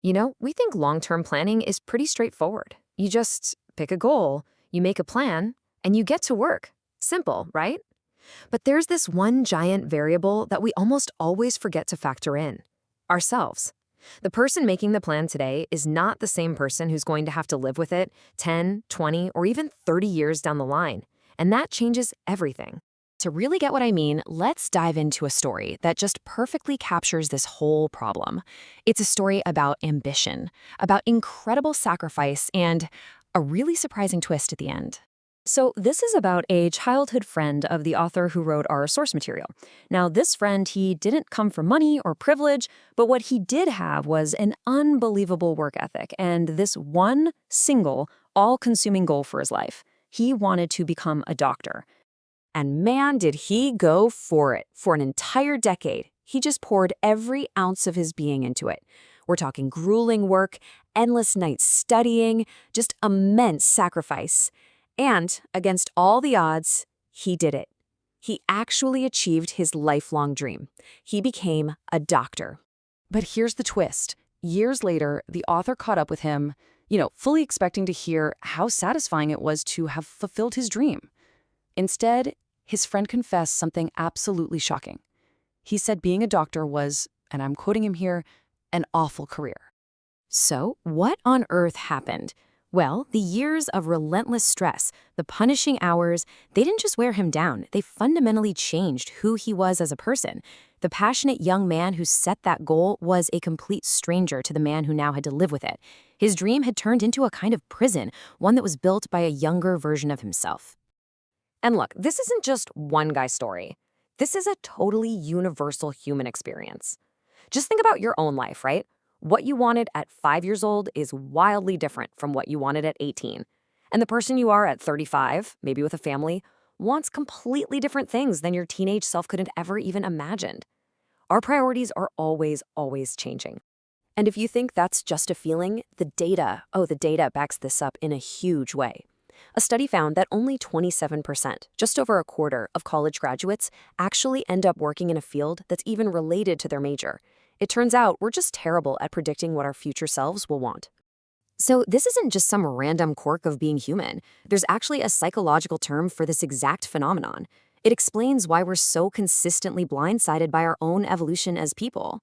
We think long-term planning is pretty straightforward. You just pick a goal, you make a plan, and you get to work. Simple, right? But there's this one giant variable that we almost always forget to factor in: ourselves. The person making the plan today is not the same person who's going to have to live with it 10, 20, or even 30 years down the line. And that changes everything. To really get what I mean, let's dive into a story that just perfectly captures this whole problem. It's a story about ambition, about incredible sacrifice, and a really surprising twist at the end. So, this is about a childhood friend of the author who wrote our source material. Now, this friend, he didn't come from money or privilege, but what he did have was an unbelievable work ethic and this one single, all consuming goal for his life. He wanted to become a doctor. And man, did he go for it. For an entire decade, he just poured every ounce of his being into it. We're talking grueling work, endless nights studying, just immense sacrifice. And against all the odds, he did it. He actually achieved his lifelong dream. He became a doctor. But here's the twist. Years later, the author caught up with him, fully expecting to hear how satisfying it was to have fulfilled his dream. Instead, his friend confessed something absolutely shocking. He said being a doctor was, and I'm quoting him here, an awful career. So, what on earth happened? Well, the years of relentless stress, the punishing hours, they didn't just wear him down. They fundamentally changed who he was as a person. The passionate young man who set that goal was a complete stranger to the man who now had to live with it. His dream had turned into a kind of prison, one that was built by a younger version of himself. And look, this isn't just one guy's story. This is a totally universal human experience. Just think about your own life, right? What you wanted at 5 years old is wildly different from what you wanted at 18. And the person you are at 35, maybe with a family, wants completely different things than your teenage self could have ever even imagined. Our priorities are always, always changing. And if you think that's just a feeling, the data backs this up in a huge way. A study found that only 27%, just over a quarter, of college graduates actually end up working in a field that's even related to their major. It turns out we're just terrible at predicting what our future selves will want. So this isn't just some random quirk of being human. There's actually a psychological term for this exact phenomenon. It explains why we're so consistently blindsided by our own evolution as people.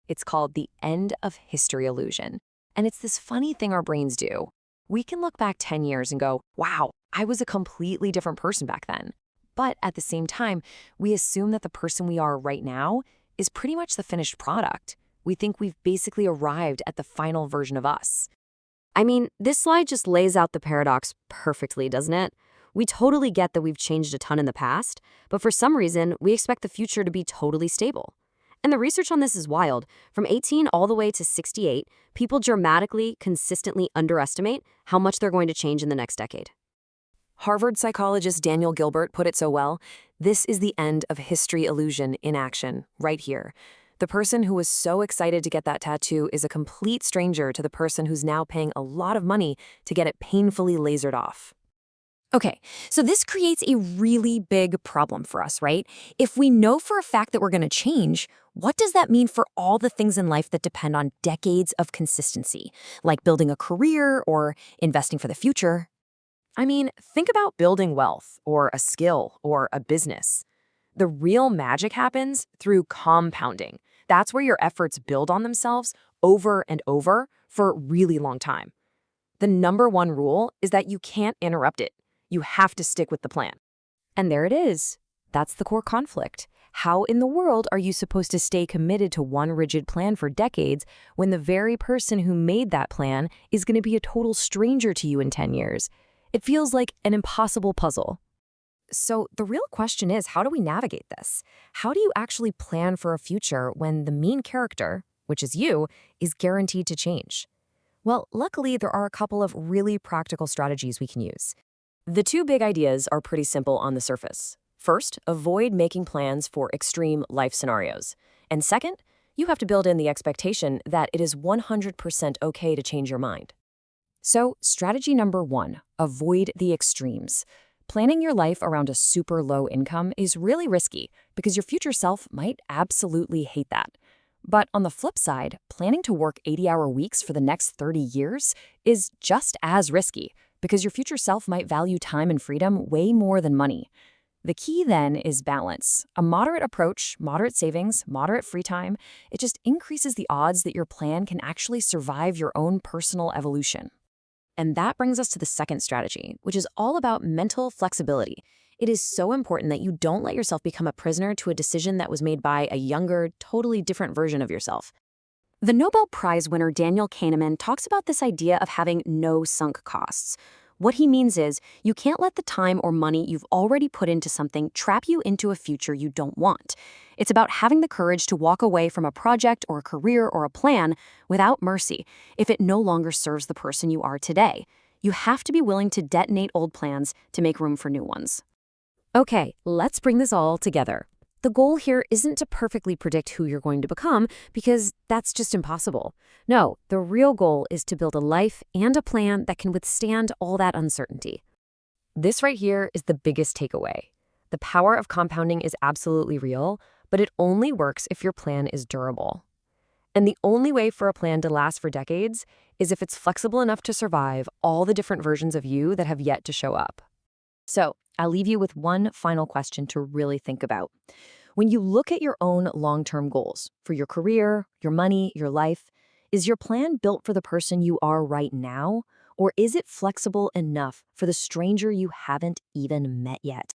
It's called the end of history illusion. And it's this funny thing our brains do. We can look back 10 years and go, wow, I was a completely different person back then. But at the same time, we assume that the person we are right now is pretty much the finished product. We think we've basically arrived at the final version of us. I mean, this slide just lays out the paradox perfectly, doesn't it? We totally get that we've changed a ton in the past, but for some reason, we expect the future to be totally stable. And the research on this is wild. From 18 all the way to 68, people dramatically, consistently underestimate how much they're going to change in the next decade. Harvard psychologist Daniel Gilbert put it so well: this is the end of history illusion in action, right here. The person who was so excited to get that tattoo is a complete stranger to the person who's now paying a lot of money to get it painfully lasered off. Okay, so this creates a really big problem for us, right? If we know for a fact that we're going to change, what does that mean for all the things in life that depend on decades of consistency, like building a career or investing for the future? I mean, think about building wealth or a skill or a business. The real magic happens through compounding. That's where your efforts build on themselves over and over for a really long time. The number one rule is that you can't interrupt it. You have to stick with the plan. And there it is. That's the core conflict. How in the world are you supposed to stay committed to one rigid plan for decades when the very person who made that plan is going to be a total stranger to you in 10 years? It feels like an impossible puzzle. So the real question is, how do we navigate this? How do you actually plan for a future when the main character, which is you, is guaranteed to change? Well, luckily, there are a couple of really practical strategies we can use. The two big ideas are pretty simple on the surface. First, avoid making plans for extreme life scenarios. And second, you have to build in the expectation that it is 100% okay to change your mind. So, strategy number 1, avoid the extremes. Planning your life around a super low income is really risky because your future self might absolutely hate that. But on the flip side, planning to work 80-hour weeks for the next 30 years is just as risky because your future self might value time and freedom way more than money. The key then is balance. A moderate approach, moderate savings, moderate free time, it just increases the odds that your plan can actually survive your own personal evolution. And that brings us to the second strategy, which is all about mental flexibility. It is so important that you don't let yourself become a prisoner to a decision that was made by a younger, totally different version of yourself. The Nobel Prize winner Daniel Kahneman talks about this idea of having no sunk costs. What he means is, you can't let the time or money you've already put into something trap you into a future you don't want. It's about having the courage to walk away from a project or a career or a plan without mercy if it no longer serves the person you are today. You have to be willing to detonate old plans to make room for new ones. Okay, let's bring this all together. The goal here isn't to perfectly predict who you're going to become, because that's just impossible. No, the real goal is to build a life and a plan that can withstand all that uncertainty. This right here is the biggest takeaway. The power of compounding is absolutely real, but it only works if your plan is durable. And the only way for a plan to last for decades is if it's flexible enough to survive all the different versions of you that have yet to show up. So, I'll leave you with one final question to really think about. When you look at your own long-term goals for your career, your money, your life, is your plan built for the person you are right now, or is it flexible enough for the stranger you haven't even met yet?